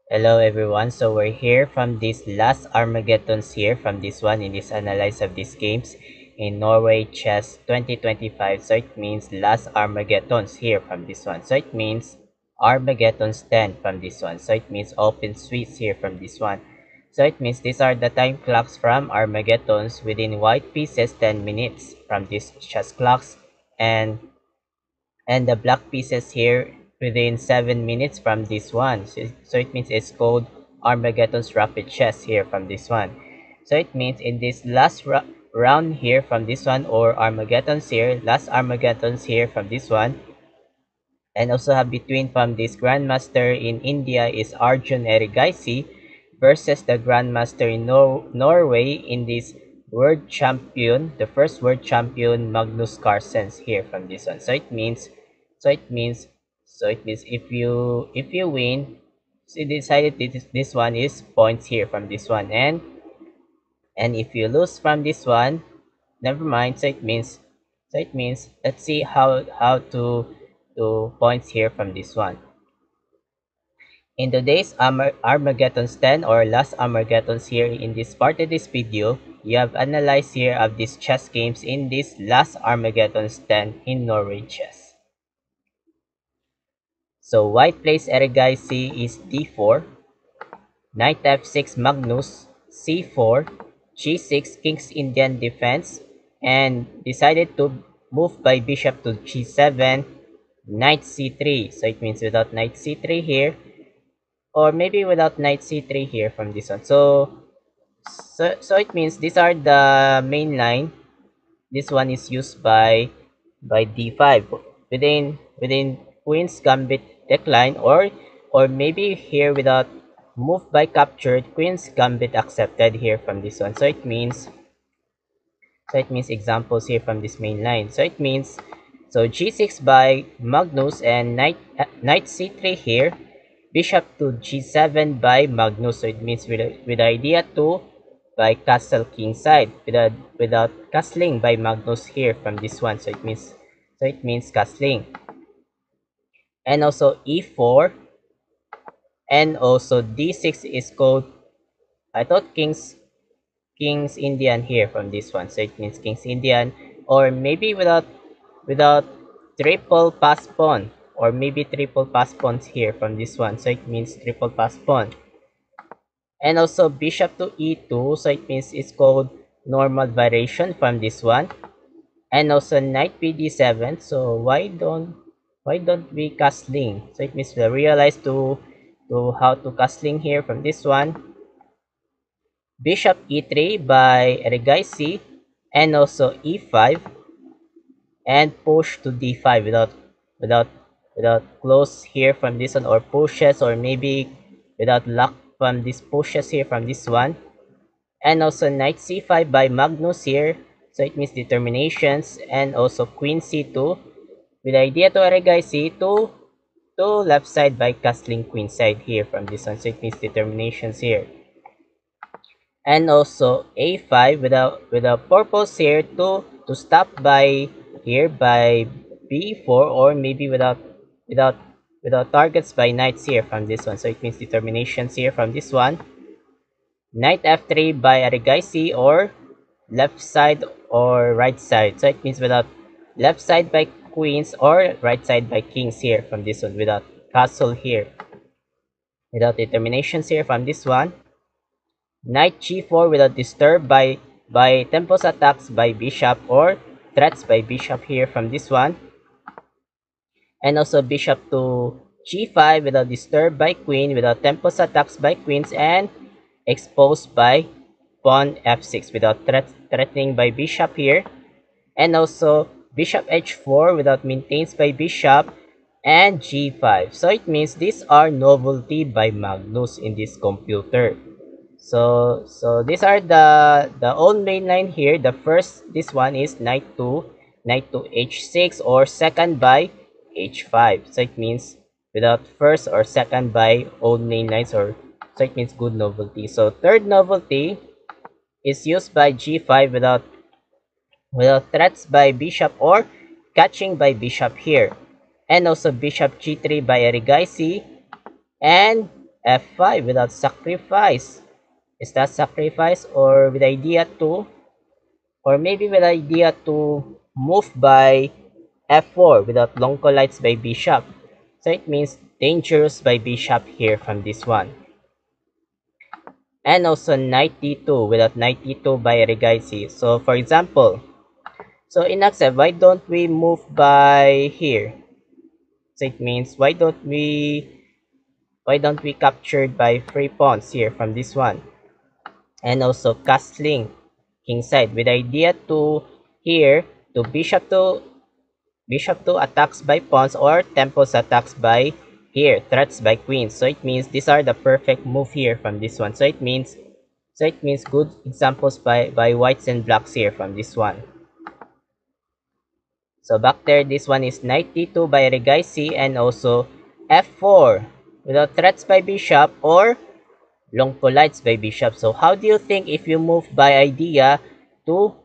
Hello everyone, so we're here from this last Armageddons here from this one in this analyze of these games in Norway Chess 2025. So it means last Armageddons here from this one. So it means Armageddons 10 from this one. So it means open suites here from this one. So it means these are the time clocks from Armageddons within white pieces 10 minutes from these chess clocks and the black pieces here within 7 minutes from this one. So it means it's called Armageddon's Rapid Chess here from this one. So it means in this last round here from this one, or Armageddon's here, last Armageddon's here from this one, and also have between from this Grandmaster in India is Arjun Erigaisi versus the Grandmaster in Norway in this world champion, the first world champion Magnus Carlsen here from this one. So it means if you win, so it decided this one is points here from this one, and if you lose from this one, never mind. So it means let's see how to points here from this one. In today's Armageddon's 10 or last Armageddon's here in this part of this video, you have analyzed here of these chess games in this last Armageddon's 10 in Norway chess. So white plays Erigaisi is d4, knight f6 Magnus, c4, g6 King's Indian defense, and decided to move by bishop to g7, knight c3. So it means without knight c3 here, or maybe without knight c3 here from this one. So it means these are the main line. This one is used by d5 within queen's gambit decline, or maybe here without move by captured queen's gambit accepted here from this one. So it means examples here from this main line. So g6 by Magnus and knight c3 here, bishop to g7 by Magnus. So it means with idea to by castle king side without castling by Magnus here from this one. So it means castling. And also e4, and also d6 is called, I thought King's Indian here from this one. So it means King's Indian, or maybe without triple pass pawn, or maybe triple pass pawns here from this one. So it means triple pass pawn. And also bishop to e2, so it means it's called normal variation from this one. And also knight bd7, so why don't we castling? So it means we realize to how to castling here from this one. Bishop e3 by Erigaisi, and also e5, and push to d5 without without close here from this one, or pushes, or maybe without luck from this pushes here from this one. And also knight c5 by Magnus here, so it means determinations. And also queen c2 with idea to Erigaisi to left side by castling queen side here from this one. So it means determinations here. And also a5 with a purpose here to stop by here by b4, or maybe without targets by knights here from this one. So it means determinations here from this one. Knight f3 by Erigaisi, or left side or right side. So it means without left side by queens, or right side by kings here from this one, without castle here, without determinations here from this one. Knight g4 without disturb by tempos attacks by bishop, or threats by bishop here from this one. And also bishop to g5 without disturb by queen, without tempos attacks by queens, and exposed by pawn f6 without threatening by bishop here. And also bishop h4 without maintains by bishop, and g5. So it means these are novelty by Magnus in this computer. So these are the old main line here. The first, this one is knight to h6, or second by h5. So it means without first or second by old main lines, or so it means good novelty. So third novelty is used by g5 without threats by bishop, or catching by bishop here. And also bishop g3 by Erigaisi, and f5 without sacrifice. Is that sacrifice, or with idea to, or maybe with idea to move by f4 without long collides by bishop? So it means dangerous by bishop here from this one. And also knight d2 without knight d2 by Regaisi. So for example, so in accept, why don't we move by here? So it means why don't we capture by 3 pawns here from this one? And also castling kingside with idea to here to bishop to attacks by pawns or temples attacks by here threats by queens. So it means these are the perfect move here from this one. So it means good examples by whites and blacks here from this one. So back there, this one is knight d2 by Regaisi and also f4 without threats by bishop or long collides by bishop. So how do you think if you move by idea to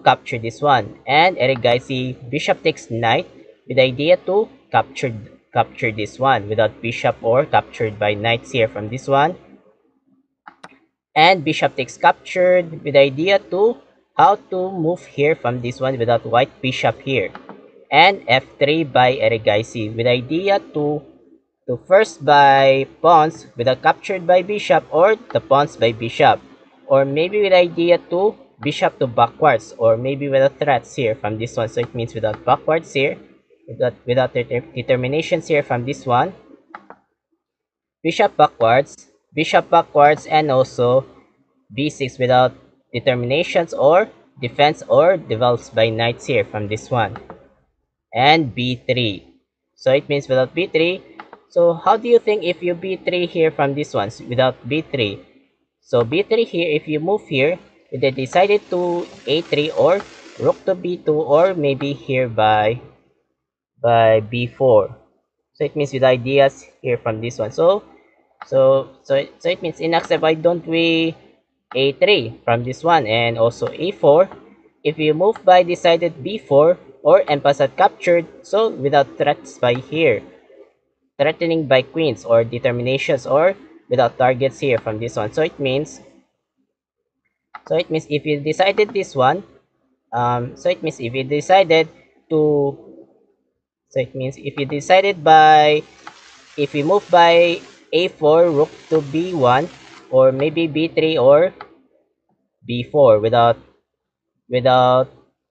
capture this one? And Regaisi bishop takes knight with idea to capture this one without bishop or captured by knights here from this one. And bishop takes captured with idea to how to move here from this one without white bishop here. And f3 by Regaisi with idea to first by pawns without captured by bishop or the pawns by bishop, or maybe with idea to bishop to backwards, or maybe without threats here from this one. So it means without backwards here, without determinations here from this one, bishop backwards, and also b6 without determinations or defense or develops by knights here from this one, and b3. So it means without b3. So how do you think if you b3 here from this one without b3? So b3 here, if you move here, they decided to a3 or rook to b2, or maybe here by b4. So it means with ideas here from this one. So it means in accept, why don't we a3 from this one and also a4? If you move by decided b4 or empassat captured, so without threats by here, threatening by queens or determinations or without targets here from this one. So it means if you decided this one, so it means if you decided to, so it means if you decided by, if you move by a4 rook to b1 or maybe b3 or b4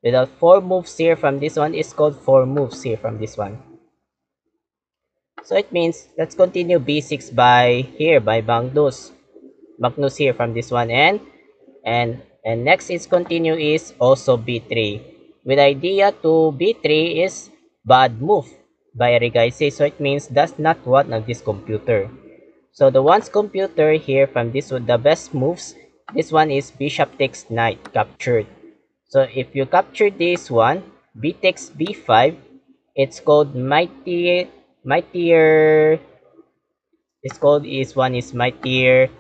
without 4 moves here from this one, is called 4 moves here from this one. So it means let's continue b6 by here by Magnus here from this one, and next is continue is also b3 with idea to b3 is bad move by Regaisi. So it means that's not one of this computer. So the one's computer here from this one, the best moves, this one is bishop takes knight captured. So if you capture this one, b takes b5, it's called mightier, it's called is one is mightier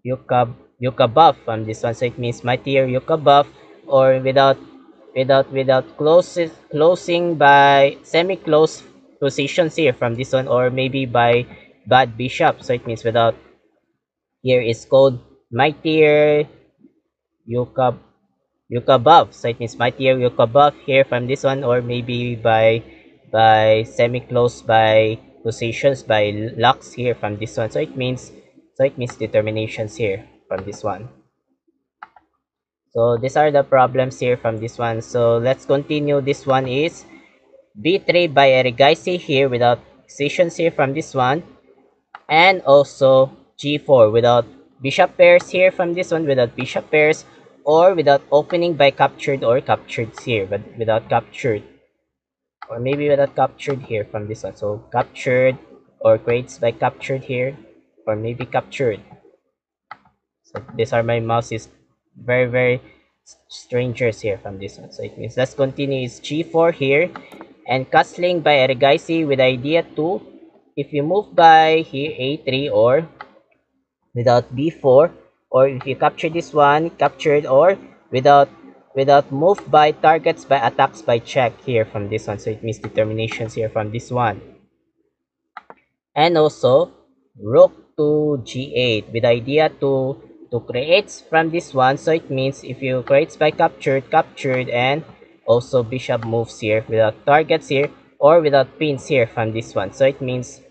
yuka buff from this one. So it means mightier yuka buff, or without closing by semi-close positions here from this one, or maybe by bad bishop. So it means without, here is called mightier yuka buff. So it means mightier yuka buff here from this one, or maybe by semi-close by positions by locks here from this one. So it means determinations here from this one. So these are the problems here from this one. So let's continue. This one is b3 by Regaisi here without decisions here from this one, and also g4 without bishop pairs here from this one, without bishop pairs, or without opening by captured or captured here, but without captured, or maybe without captured here from this one. So captured or creates by captured here, or maybe captured. So these are my mouse is very strangers here from this one. So it means let's continue is g4 here, and castling by Regaisi with idea to, if you move by here a3 or without b4, or if you capture this one captured, or without move by targets by attacks by check here from this one. So it means determinations here from this one. And also rook to g8 with the idea to create from this one. So it means if you create by captured, and also bishop moves here without targets here or without pins here from this one. So it means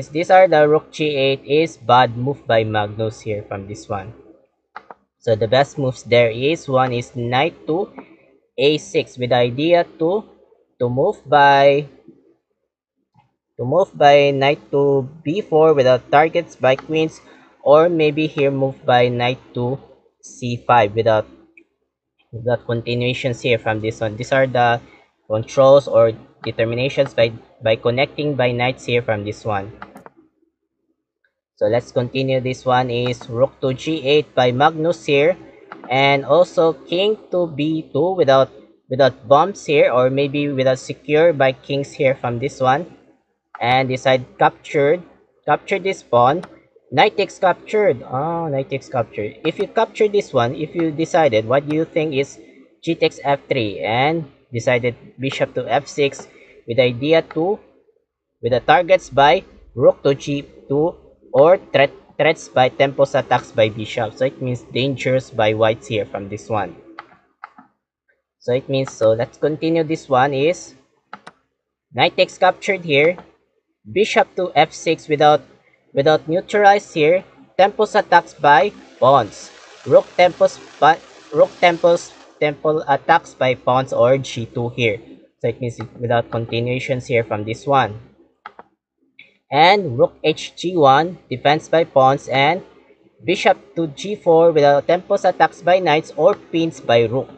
these are the rook g8 is bad move by Magnus here from this one. So the best moves there is one is knight to a6 with the idea to move by knight to b4 without targets by queens, or maybe here move by knight to c5 without continuations here from this one. These are the controls or determinations by connecting by knights here from this one. So let's continue. This one is rook to g8 by Magnus here, and also king to b2 without bombs here, or maybe without secure by kings here from this one. And decide capture this pawn. Knight takes captured. Oh, knight takes captured. If you capture this one, if you decided, what do you think is g takes f3, and decided bishop to f6 with the idea to with the targets by rook to g2, or threats by tempos attacks by bishop. So it means dangers by whites here from this one. So it means, so let's continue. This one is knight takes captured here, bishop to f6 without neutralize here, tempos attacks by pawns, temple attacks by pawns or g2 here. So it means without continuations here from this one. And rook hg1 defense by pawns, and bishop to g4 without tempos attacks by knights or pins by rook,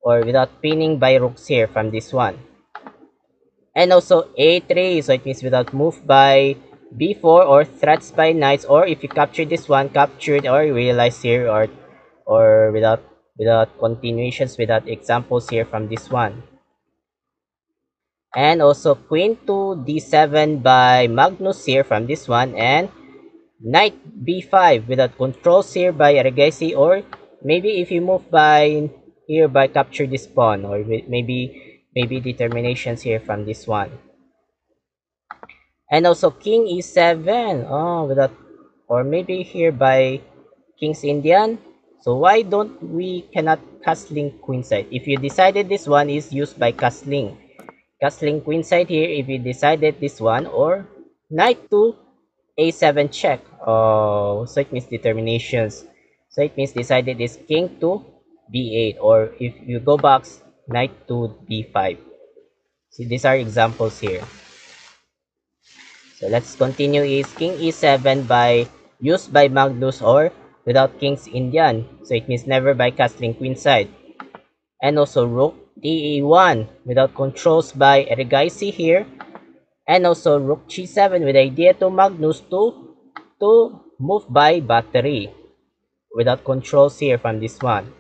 or without pinning by rooks here from this one. And also a3, so it means without move by b4 or threats by knights, or if you capture this one, captured or realize here, or without continuations, without examples here from this one. And also queen to d7 by Magnus here from this one, and knight b5 without controls here by Erigaisi, or maybe if you move by here by capture this pawn, or maybe determinations here from this one. And also king e7, oh, without, or maybe here by king's Indian. So why don't we cannot castling queenside? If you decided this one is used by castling queenside here, if you decided this one, or knight to a7 check. Oh, so it means determinations. So it means decided is king to b8, or if you go back, knight to b5. See, these are examples here. So let's continue. Is king e7 by used by Magnus or without king's Indian. So it means never by castling queenside. And also rook d1 without controls by Erigaisi here. And also rook g7 with idea to Magnus to move by battery without controls here from this one.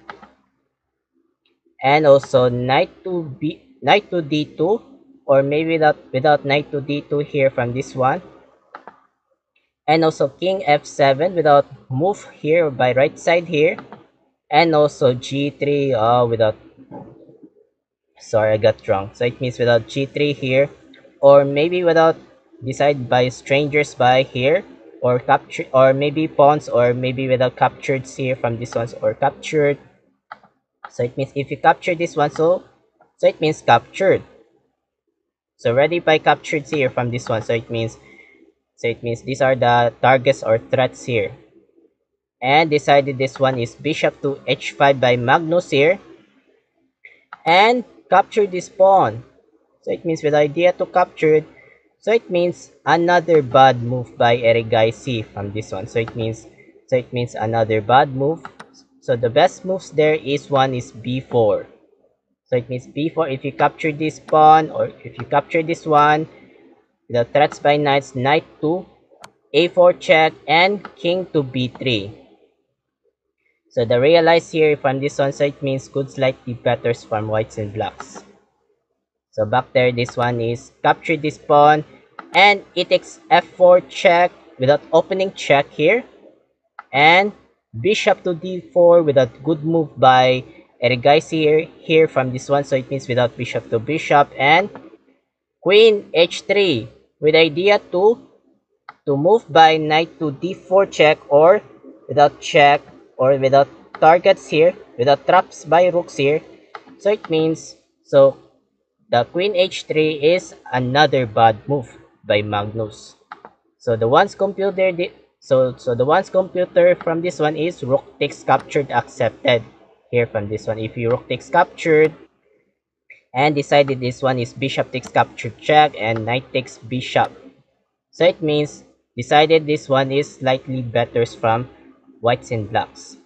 And also knight to d2, or maybe without knight to d2 here from this one. And also king f7 without move here by right side here. And also g3 without, sorry, I got wrong. So it means without g3 here, or maybe without decide by strangers by here, or capture, or maybe pawns, or maybe without captured here from this ones, or captured. So it means if you capture this one, so it means captured. So ready by captured here from this one. So it means these are the targets or threats here. And decided this one is bishop to h5 by Magnus here, and capture this pawn. So it means with idea to capture it. So it means another bad move by Erigaisi from this one. So it means another bad move. So the best moves there is one is b4. So it means b4 if you capture this pawn, or if you capture this one without threats by knights, knight to a4 check, and king to b3. So the realize here from this one, so it means could slightly better from whites and blacks. So back there, this one is capture this pawn, and it takes f4 check without opening check here, and bishop to d4 without good move by Erigaisi here from this one. So it means without bishop to bishop, and queen h3 with idea to to move by knight to d4 check, or without check, or without targets here, without traps by rooks here. So it means, so the queen h3 is another bad move by Magnus. So the one's computer the one's computer from this one is rook takes captured accepted here from this one. If you rook takes captured and decided this one is bishop takes captured check and knight takes bishop. So it means decided this one is slightly better from whites and blacks.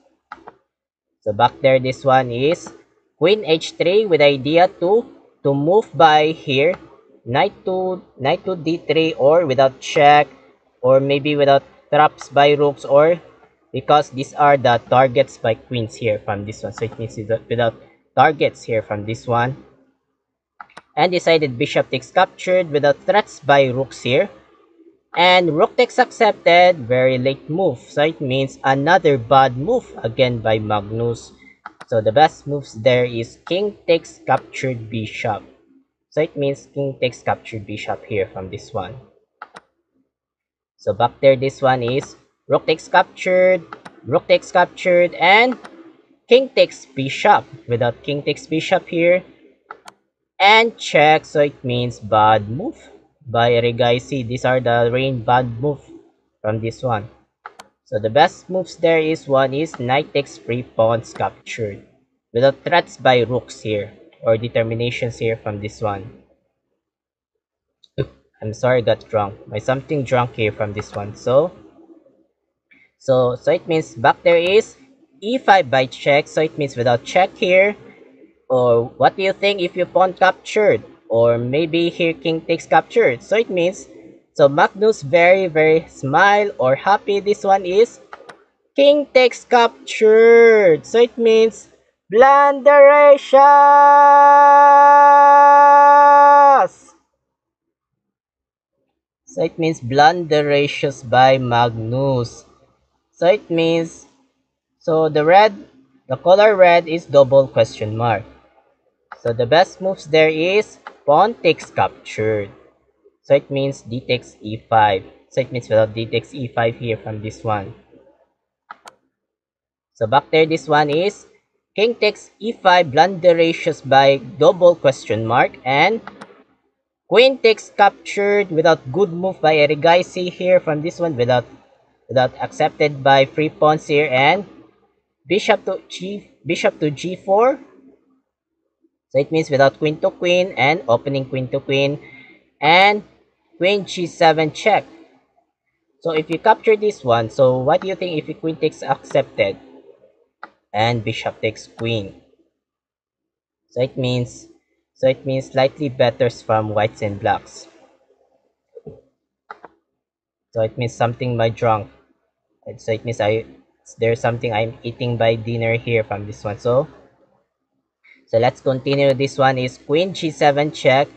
So back there, this one is queen h3 with idea to move by here knight to d3, or without check, or maybe without traps by rooks, or because these are the targets by queens here from this one. So it means without targets here from this one. And decided bishop takes captured without threats by rooks here. And rook takes accepted, very late move. So it means another bad move again by Magnus. So the best moves there is king takes captured bishop. So it means king takes captured bishop here from this one. So back there, this one is rook takes captured, and king takes bishop without king takes bishop here. And check, so it means bad move by Regaisi. These are the rain bad move from this one. So the best moves there is one is knight takes free pawns captured without threats by rooks here, or determinations here from this one. I'm sorry, got drunk. My something drunk here from this one. So it means back there is e5 by check. So it means without check here. Or what do you think if you pawn captured? Or maybe here king takes captured. So it means, so Magnus very smile or happy. This one is king takes captured. So it means blunderacious. So it means blunderacious by Magnus. So it means, so the color red is double question mark. So the best moves there is pawn takes captured. So it means d takes e5. So it means without d takes e5 here from this one. So back there, this one is king takes e5 blunderacious by double question mark, and queen takes captured without good move by Erigaisi here from this one, without accepted by free pawns here, and bishop to g4. So it means without queen to queen and opening queen to queen, and queen g7 check. So if you capture this one, so what do you think if queen takes accepted and bishop takes queen? So it means slightly better from whites and blacks. So it means something my drunk. So it means there's something I'm eating by dinner here from this one. So let's continue. This one is queen g7 check.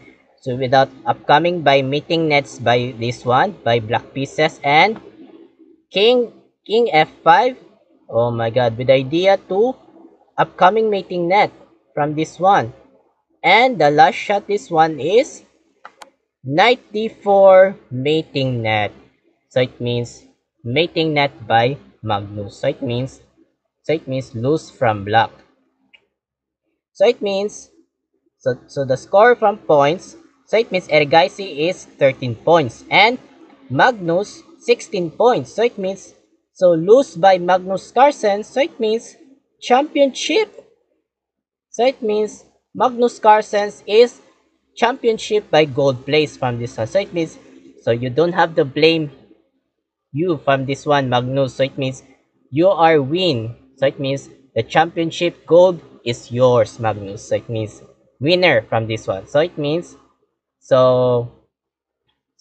So without upcoming by meeting nets by this one, by black pieces, and king f5. Oh my god, with idea to upcoming mating net from this one. And the last shot, this one is knight d4 mating net. So it means mating net by Magnus. So it means lose from black. So it means, so the score from points, so it means Erigaisi is 13 points and Magnus 16 points. So it means, so lose by Magnus Carlsen. So it means championship. So it means Magnus Carlsen is championship by gold place from this one. So it means, so you don't have to blame you from this one, Magnus. So it means you are win. So it means the championship gold is yours, Magnus. So it means winner from this one. So it means, so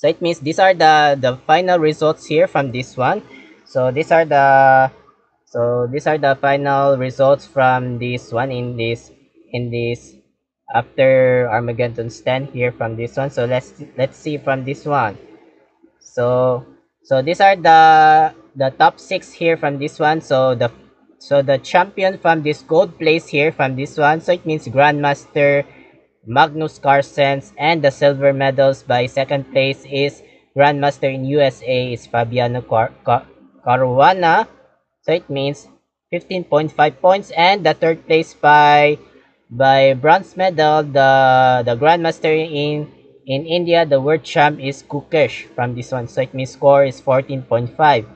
it means these are the final results here from this one. So these are the final results from this one in this after Armageddon stand here from this one. So let's see from this one. So these are the top 6 here from this one. So the champion from this gold place here from this one. So it means Grandmaster Magnus Carlsen, and the silver medals by second place is Grandmaster in USA is Fabiano Caruana. So it means 15.5 points. And the third place by bronze medal, the Grandmaster in India, the world champ is Kukesh from this one. So it means score is 14.5.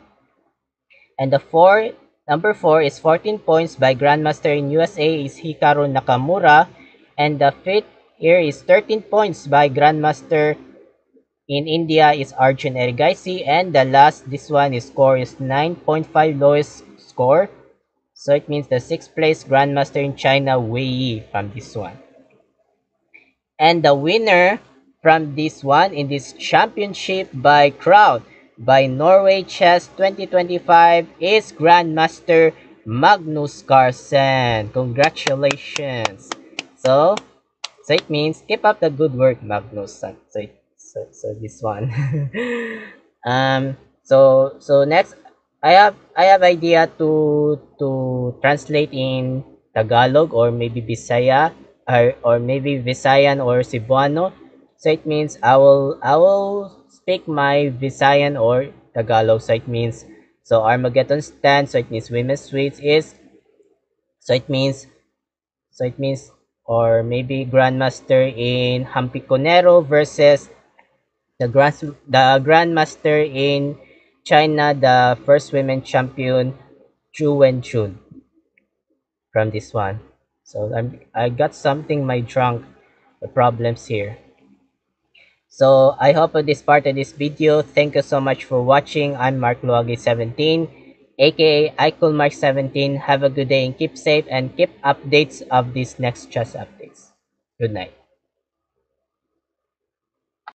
And the number 4 is 14 points by Grandmaster in USA is Hikaru Nakamura. And the fifth here is 13 points by Grandmaster in India is Arjun Erigaisi. And the last, this one is score is 9.5, lowest score. So it means the 6th place Grandmaster in China, Wei Yi from this one. And the winner from this one in this championship by crowd by Norway Chess 2025 is Grandmaster Magnus Carlsen. Congratulations. So it means keep up the good work, Magnus. So this one. So next I have idea to translate in Tagalog or maybe Bisaya or maybe Visayan or Cebuano. So it means I will speak my Visayan or Tagalog. So it means so Armageddon stand. So it means women's sweets is. So it means so it means or maybe Grandmaster in Hampiconero versus the Grandmaster in China, the first women champion, Zhu Wenjun from this one. So I got something my drunk problems here. So I hope this part of this video. Thank you so much for watching. I'm Mark Luagi 17, aka Icon Mark 17. Have a good day and keep safe and keep updates of these next chess updates. Good night.